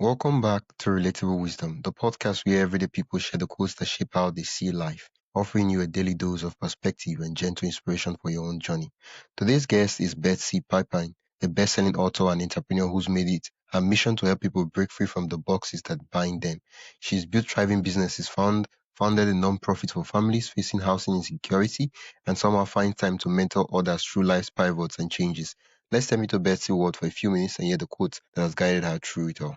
Welcome back to Relatable Wisdom, the podcast where everyday people share the quotes that shape how they see life, offering you a daily dose of perspective and gentle inspiration for your own journey. Today's guest is Betsy Pepine, a best-selling author and entrepreneur who's made it her mission to help people break free from the boxes that bind them. She's built thriving businesses, founded a non-profit for families facing housing insecurity, and somehow finds time to mentor others through life's pivots and changes. Let's step into Betsy's world for a few minutes and hear the quote that has guided her through it all.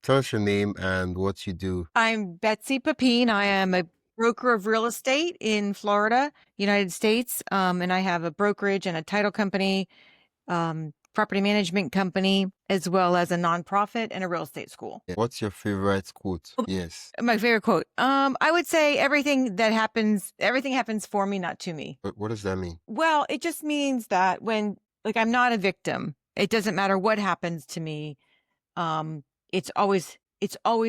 Tell us your name and what you do. I'm Betsy Pepine. I am a broker of real estate in Florida, United States. And I have a brokerage and a title company, property management company, as well as a nonprofit and a real estate school. What's your favorite quote? Yes. My favorite quote. I would say everything happens for me, not to me. What does that mean? Well, it just means that I'm not a victim. It doesn't matter what happens to me. It's always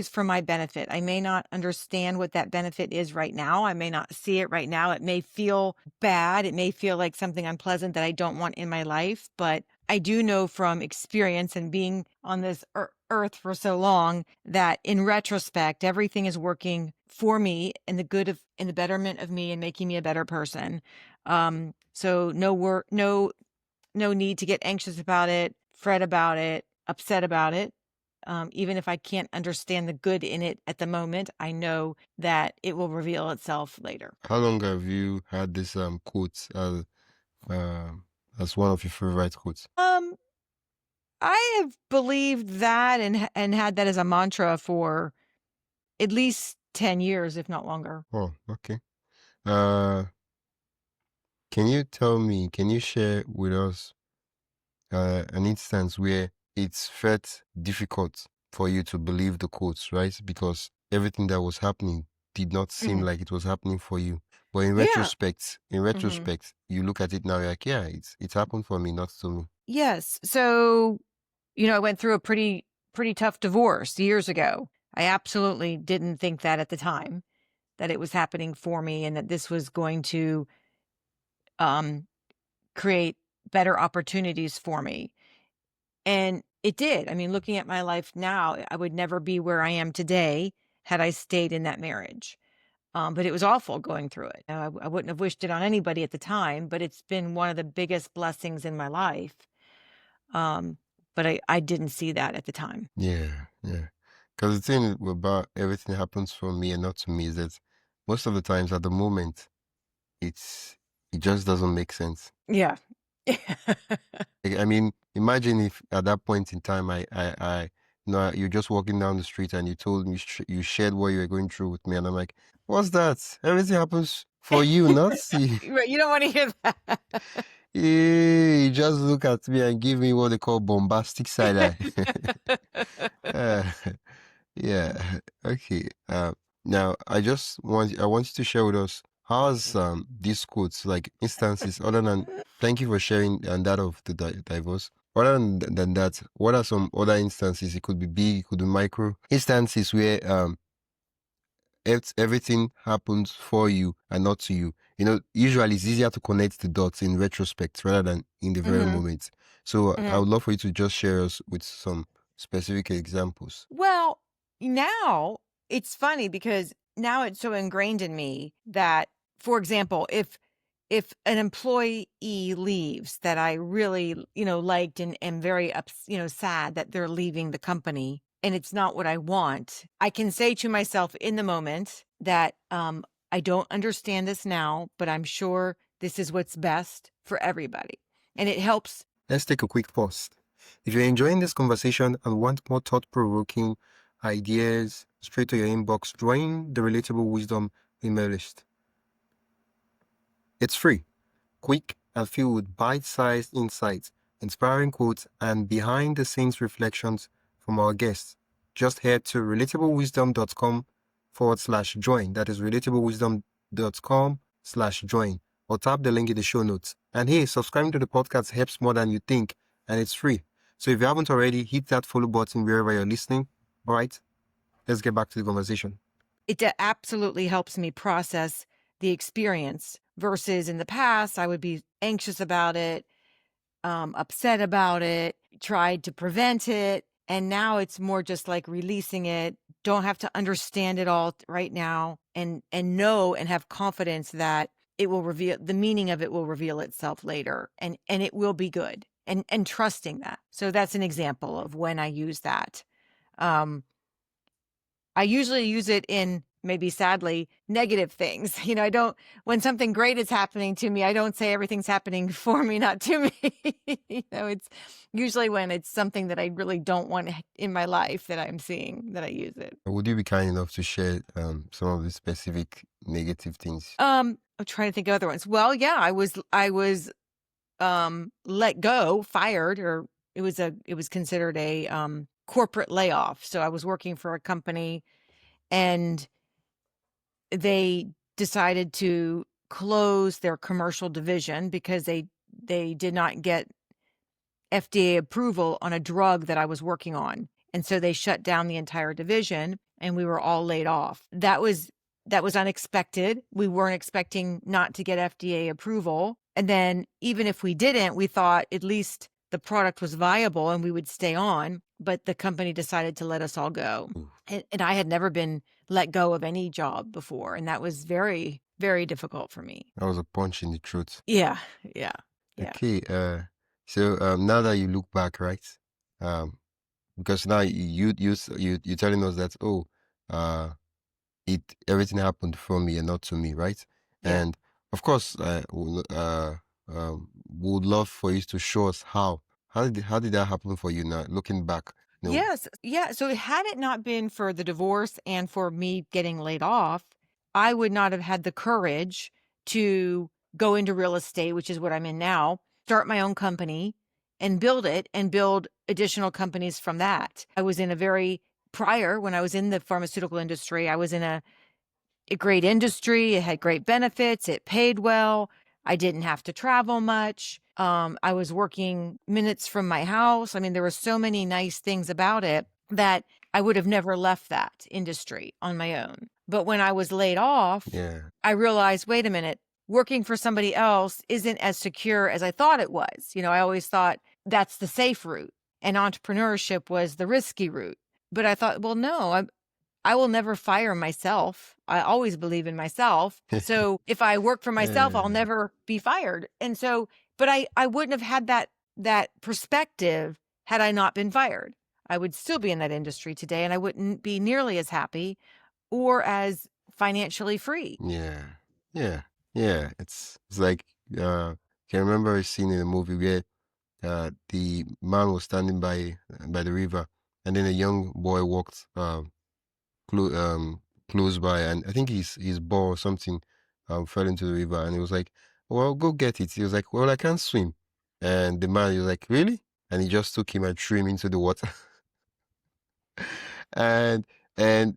for my benefit. I may not understand what that benefit is right now. I may not see it right now. It may feel bad. It may feel like something unpleasant that I don't want in my life, but I do know from experience and being on this earth for so long that in retrospect, everything is working for me in the betterment of me and making me a better person. So no need to get anxious about it, fret about it, upset about it. Even if I can't understand the good in it at the moment, I know that it will reveal itself later. How long have you had this quote as one of your favorite quotes? I have believed that and had that as a mantra for at least 10 years, if not longer. Oh, okay. Can you share with us an instance where it's felt difficult for you to believe the quotes, right? Because everything that was happening did not seem like it was happening for you. But in retrospect, you look at it now, you're like, yeah, it's happened for me, not to me. Yes. So, I went through a pretty tough divorce years ago. I absolutely didn't think that at the time, that it was happening for me and that this was going to create better opportunities for me. And it did. I mean, looking at my life now, I would never be where I am today had I stayed in that marriage. But it was awful going through it. I wouldn't have wished it on anybody at the time, but it's been one of the biggest blessings in my life. But I didn't see that at the time. Yeah. Because the thing about everything happens for me and not to me is that most of the times at the moment, it just doesn't make sense. Yeah. I mean, imagine if at that point in time, you're just walking down the street and you told me, you shared what you were going through with me. And I'm like, what's that? Everything happens for you, not see. Right, you don't want to hear that. You just look at me and give me what they call bombastic side eye. Yeah. Okay. Now I want you to share with us how's these quotes, like instances other than thank you for sharing and that of the divorce. Other than that, what are some other instances? It could be big, it could be micro instances where everything happens for you and not to you. Usually it's easier to connect the dots in retrospect rather than in the very moment. So I would love for you to just share us with some specific examples. Well, now it's funny because now it's so ingrained in me that, for example, if an employee leaves that I really, liked and am very sad that they're leaving the company and it's not what I want, I can say to myself in the moment that I don't understand this now, but I'm sure this is what's best for everybody. And it helps. Let's take a quick pause. If you're enjoying this conversation and want more thought-provoking ideas straight to your inbox, join the Relatable Wisdom email list. It's free, quick, and filled with bite-sized insights, inspiring quotes, and behind-the-scenes reflections from our guests. Just head to relatablewisdom.com/join. That is relatablewisdom.com/join. Or tap the link in the show notes. And hey, subscribing to the podcast helps more than you think, and it's free. So if you haven't already, hit that follow button wherever you're listening. All right, let's get back to the conversation. It absolutely helps me process the experience versus in the past, I would be anxious about it, upset about it, tried to prevent it. And now it's more just like releasing it. Don't have to understand it all right now, and know and have confidence that it will reveal, the meaning of it will reveal itself later, and it will be good, and trusting that. So that's an example of when I use that. I usually use it in, maybe sadly, negative things. I don't, when something great is happening to me, I don't say everything's happening for me, not to me. It's usually when it's something that I really don't want in my life that I'm seeing, that I use it. Would you be kind enough to share some of the specific negative things? I'm trying to think of other ones. Well, yeah, I was let go, fired, or it was considered a corporate layoff. So I was working for a company, and they decided to close their commercial division because they did not get FDA approval on a drug that I was working on. And so they shut down the entire division, and we were all laid off. That was unexpected. We weren't expecting not to get FDA approval. And then even if we didn't, we thought at least the product was viable and we would stay on. But the company decided to let us all go. And I had never been let go of any job before. And that was very, very difficult for me. That was a punch in the throat. Yeah. Okay. So now that you look back, right? Because now you're telling us that everything happened from me and not to me, right? Yeah. And of course, would love for you to show us how did that happen for you now, looking back? Yes. Yeah. So had it not been for the divorce and for me getting laid off, I would not have had the courage to go into real estate, which is what I'm in now, start my own company and build it, and build additional companies from that. I was in when I was in the pharmaceutical industry, I was in a great industry. It had great benefits. It paid well. I didn't have to travel much. I was working minutes from my house. I mean, there were so many nice things about it that I would have never left that industry on my own. But when I was laid off, I realized, wait a minute, working for somebody else isn't as secure as I thought it was. I always thought that's the safe route, and entrepreneurship was the risky route. But I thought, well, no, I will never fire myself. I always believe in myself. So if I work for myself, I'll never be fired. And so, but I wouldn't have had that perspective had I not been fired. I would still be in that industry today, and I wouldn't be nearly as happy or as financially free. Yeah. It's like can remember a scene in a movie where the man was standing by the river, and then a young boy walked close by, and I think his ball or something fell into the river, and he was like, well, go get it. He was like, well, I can't swim. And the man, he was like, really? And he just took him and threw him into the water. and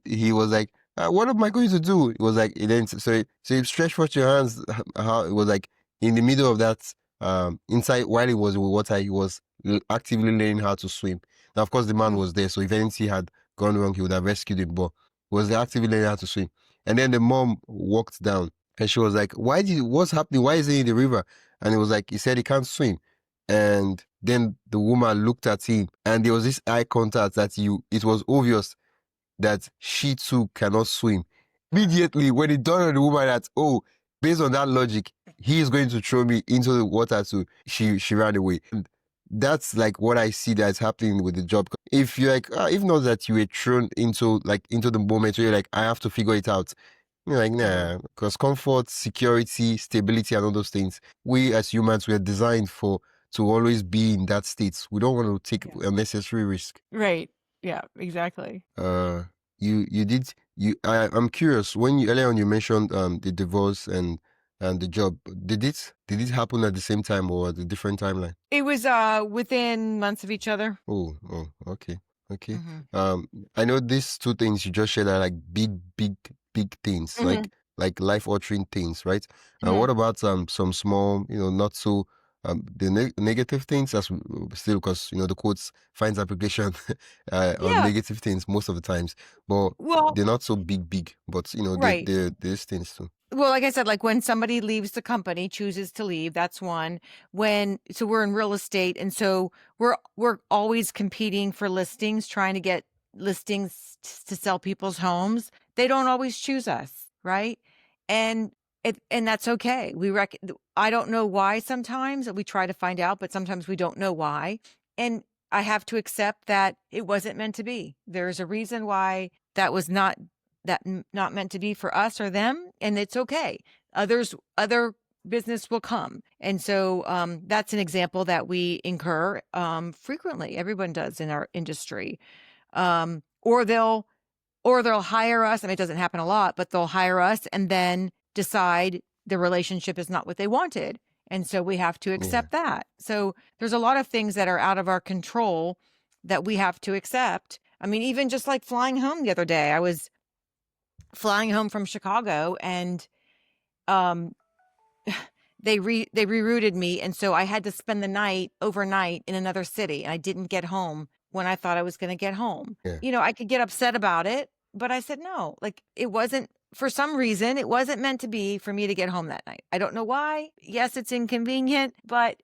he was like, what am I going to do? It was like, so you stretch out your hands. How it was like in the middle of that, inside, while he was in water, he was actively learning how to swim. Now, of course, the man was there, so if anything had gone wrong, he would have rescued him, but he was actively learning how to swim. And then the mom walked down, and she was like, what's happening? Why is he in the river? And he was like, he said he can't swim. And then the woman looked at him, and there was this eye contact that it was obvious that she too cannot swim. Immediately, when it dawned on the woman that, based on that logic, he is going to throw me into the water too, she ran away. And that's like what I see that's happening with the job. If you're like, if not that you were thrown into the moment where you're like, I have to figure it out. You're like, nah, because comfort, security, stability, and all those things, we as humans, we're designed to always be in that state. We don't want to take unnecessary risk. Right. Yeah, exactly. I'm curious, when earlier on you mentioned the divorce and the job, did it happen at the same time or at a different timeline? It was within months of each other. Oh, okay. I know these two things you just shared are like big things, like life altering things, right? What about some small, not so The negative things as still, because the quotes finds application on Yeah. negative things most of the times, but Well, they're not so big. But right. there's things too. Well, like I said, like when somebody leaves the company, chooses to leave, that's one. So we're in real estate, and so we're always competing for listings, trying to get listings to sell people's homes. They don't always choose us, right? And and that's okay. I don't know why sometimes. We try to find out, but sometimes we don't know why. And I have to accept that it wasn't meant to be. There's a reason why that was not not meant to be for us or them, and it's okay. Other business will come. And so that's an example that we incur frequently. Everyone does in our industry. Or they'll hire us. I mean, it doesn't happen a lot, but they'll hire us and then decide the relationship is not what they wanted. And so we have to accept that. So there's a lot of things that are out of our control that we have to accept. I mean, even just like flying home the other day, I was flying home from Chicago, and they rerouted me, and so I had to spend the night overnight in another city, and I didn't get home when I thought I was going to get home. Yeah. I could get upset about it, but I said no. Like, it wasn't, for some reason, it wasn't meant to be for me to get home that night. I don't know why. Yes, it's inconvenient, but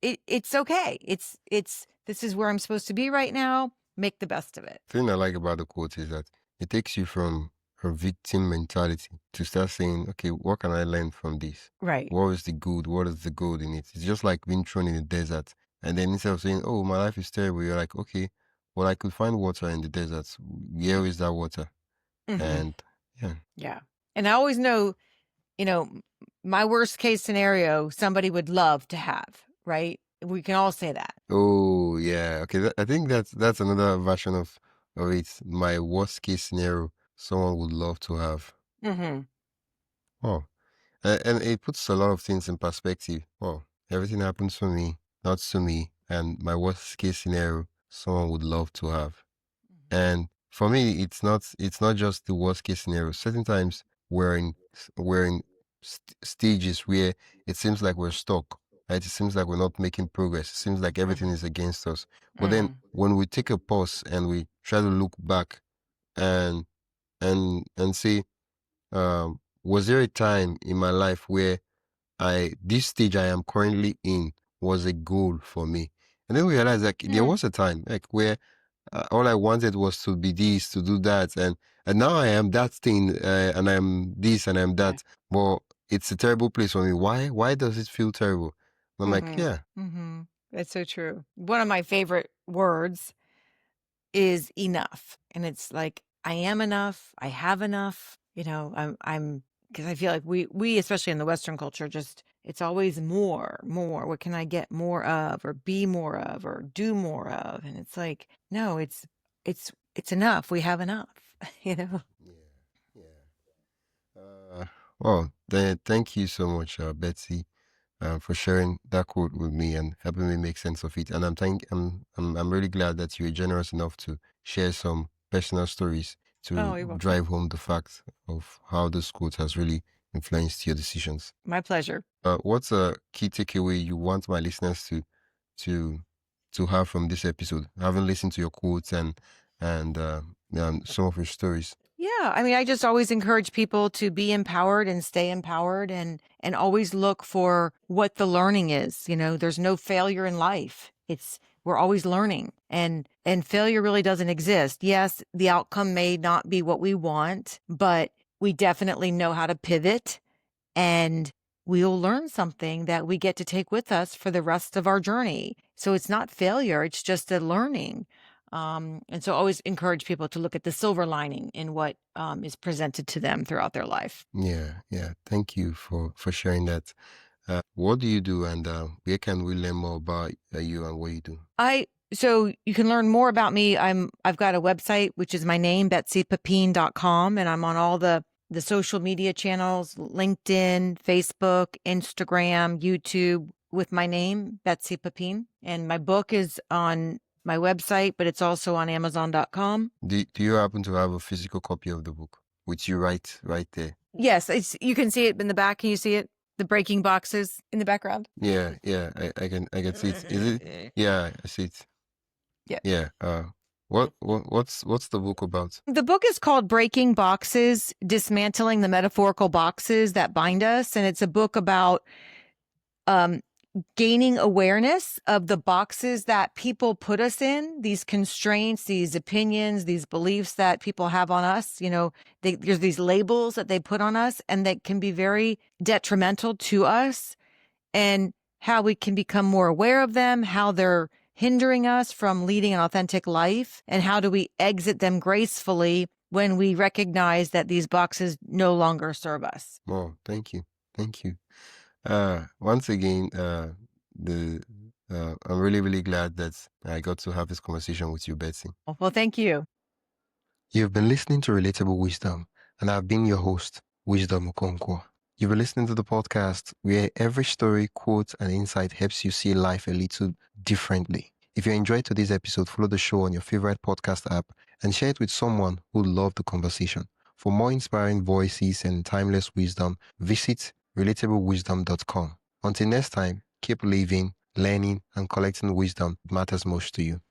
it's okay. This is where I'm supposed to be right now. Make the best of it. The thing I like about the quote is that it takes you from a victim mentality to start saying, okay, what can I learn from this? Right. What is the good? What is the good in it? It's just like being thrown in the desert. And then instead of saying, oh, my life is terrible, you're like, okay, well, I could find water in the desert. Where is that water? Mhm. And yeah. Yeah. And I always know, my worst case scenario, somebody would love to have, right? We can all say that. Oh, yeah. Okay. I think that's another version of it. My worst case scenario, someone would love to have. Mm-hmm. Oh. And it puts a lot of things in perspective. Oh, everything happens for me, not to me, and my worst case scenario, someone would love to have. And for me, it's not just the worst case scenario. Certain times we're in stages where it seems like we're stuck. Right? It seems like we're not making progress. It seems like everything is against us. But then when we take a pause and we try to look back and say, was there a time in my life where this stage I am currently in was a goal for me? And then we realized like there was a time like where all I wanted was to be this, to do that, and now I am that thing, and I'm this and I'm that. But it's a terrible place for me. Why does it feel terrible? And I'm like, yeah. Mm-hmm. That's so true. One of my favorite words is enough. And it's like, I am enough. I have enough. I'm because I feel like we, especially in the Western culture, just, it's always more. What can I get more of, or be more of, or do more of? And it's like, no, it's enough. We have enough, Yeah. Well, then thank you so much, Betsy, for sharing that quote with me and helping me make sense of it. And I'm really glad that you were generous enough to share some personal stories Oh, to you're welcome. drive home the fact of how this quote has really influenced your decisions. My pleasure. What's a key takeaway you want my listeners to have from this episode, having listened to your quotes and some of your stories? Yeah, I mean, I just always encourage people to be empowered and stay empowered, and always look for what the learning is. There's no failure in life. We're always learning, and failure really doesn't exist. Yes, the outcome may not be what we want, but we definitely know how to pivot, and we'll learn something that we get to take with us for the rest of our journey. So it's not failure, it's just a learning. And so always encourage people to look at the silver lining in what is presented to them throughout their life. Yeah. Thank you for sharing that. What do you do, and where can we learn more about you and what you do? So you can learn more about me. I've got a website, which is my name, betsypepine.com, and I'm on all the social media channels, LinkedIn, Facebook, Instagram, YouTube, with my name, Betsy Pepine. And my book is on my website, but it's also on Amazon.com. Do you happen to have a physical copy of the book with you right there? Yes, you can see it in the back. Can you see it? The breaking boxes in the background. Yeah, I can see it. Is it? Yeah, I see it. Yeah. Yeah. What's the book about? The book is called Breaking Boxes, Dismantling the Metaphorical Boxes That Bind Us. And it's a book about gaining awareness of the boxes that people put us in, these constraints, these opinions, these beliefs that people have on us. You know, there's these labels that they put on us and that can be very detrimental to us, and how we can become more aware of them, how they're hindering us from leading an authentic life, and how do we exit them gracefully when we recognize that these boxes no longer serve us. Oh, thank you. Thank you. Once again, I'm really, really glad that I got to have this conversation with you, Betsy. Well, thank you. You've been listening to Relatable Wisdom, and I've been your host, Wisdom Okonkwo. You've been listening to the podcast where every story, quote, and insight helps you see life a little differently. If you enjoyed today's episode, follow the show on your favorite podcast app and share it with someone who loved the conversation. For more inspiring voices and timeless wisdom, visit relatablewisdom.com. Until next time, keep living, learning, and collecting wisdom that matters most to you.